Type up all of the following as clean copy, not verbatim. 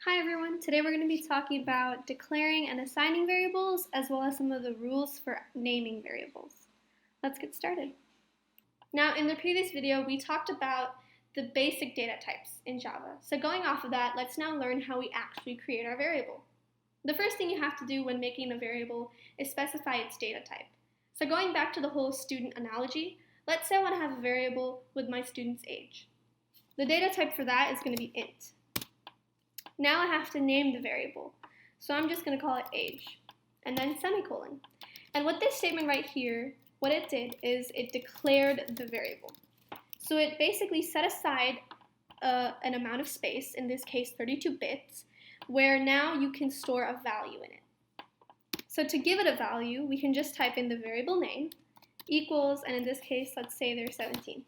Hi everyone, today we're going to be talking about declaring and assigning variables as well as some of the rules for naming variables. Let's get started. Now in the previous video we talked about the basic data types in Java. So going off of that, let's now learn how we actually create our variable. The first thing you have to do when making a variable is specify its data type. So going back to the whole student analogy, let's say I want to have a variable with my student's age. The data type for that is going to be int. Now I have to name the variable. So I'm just going to call it age, and then semicolon. And what this statement right here, what it did is it declared the variable. So it basically set aside an amount of space, in this case 32 bits, where now you can store a value in it. So to give it a value, we can just type in the variable name equals, and in this case, let's say they're 17.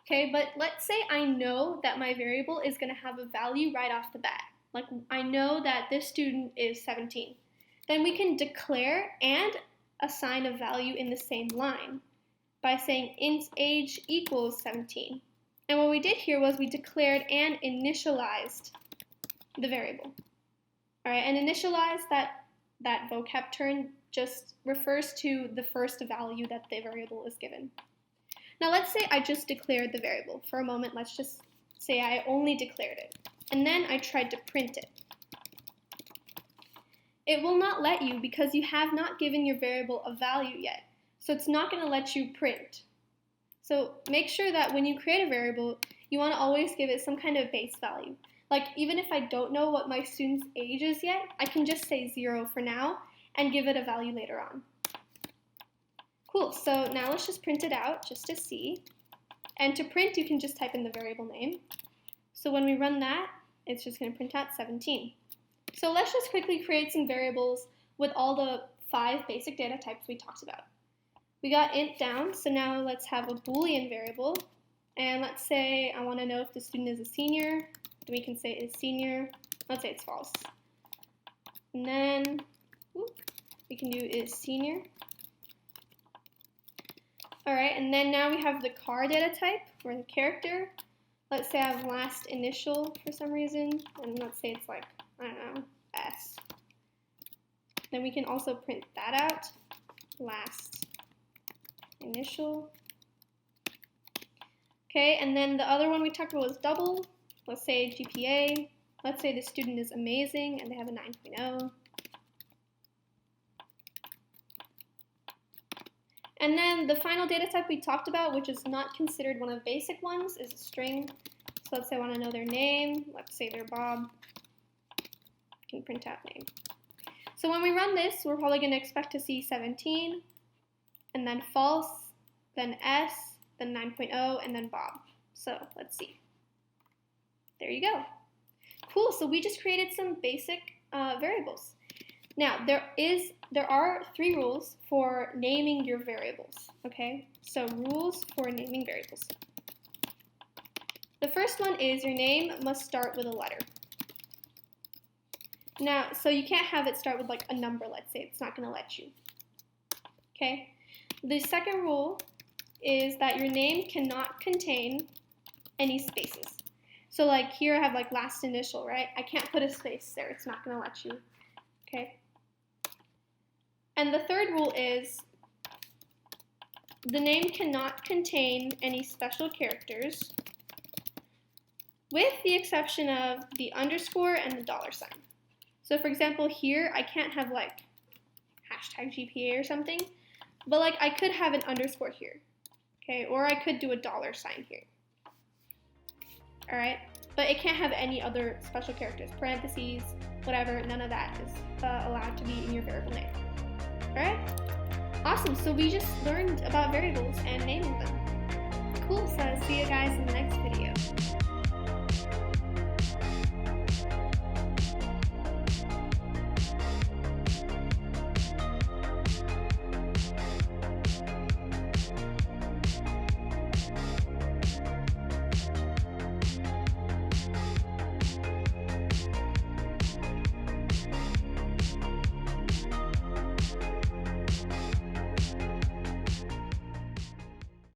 Okay, but let's say I know that my variable is going to have a value right off the bat. Like I know that this student is 17. Then we can declare and assign a value in the same line by saying int age equals 17. And what we did here was we declared and initialized the variable. All right, and initialize, that vocab term just refers to the first value that the variable is given. Now let's say I just declared the variable. For a moment, let's just say I only declared it. And then I tried to print it. It will not let you because you have not given your variable a value yet. So it's not going to let you print. So make sure that when you create a variable, you want to always give it some kind of base value. Like even if I don't know what my student's age is yet, I can just say 0 for now and give it a value later on. Cool, so now let's just print it out just to see. And to print, you can just type in the variable name. So when we run that, it's just going to print out 17. So let's just quickly create some variables with all the 5 basic data types we talked about. We got int down, so now let's have a Boolean variable. And let's say I want to know if the student is a senior. Then we can say is senior. Let's say it's false. And then we can do is senior. Alright, and then now we have the char data type, or the character. Let's say I have last initial for some reason, and let's say it's like, I don't know, S. Then we can also print that out, last initial. Okay, and then the other one we talked about was double. Let's say GPA. Let's say the student is amazing, and they have a 9.0. And then the final data type we talked about, which is not considered one of the basic ones, is a string. So let's say I want to know their name. Let's say they're Bob. I can print out name. So when we run this, we're probably going to expect to see 17, and then false, then S, then 9.0, and then Bob. So let's see. There you go. Cool, so we just created some basic variables. Now, there are 3 rules for naming your variables, okay? So rules for naming variables. The first one is your name must start with a letter. Now, so you can't have it start with like a number, let's say. It's not going to let you, okay? The second rule is that your name cannot contain any spaces. So like here I have like last initial, right? I can't put a space there. It's not going to let you, okay? And the third rule is the name cannot contain any special characters with the exception of the underscore and the $sign. So for example here I can't have like hashtag GPA or something, but like I could have an underscore here, okay, or I could do a $sign here. Alright, but it can't have any other special characters, parentheses, whatever, none of that is allowed to be in your variable name. Alright, awesome, so we just learned about variables and naming them. Cool, so see you guys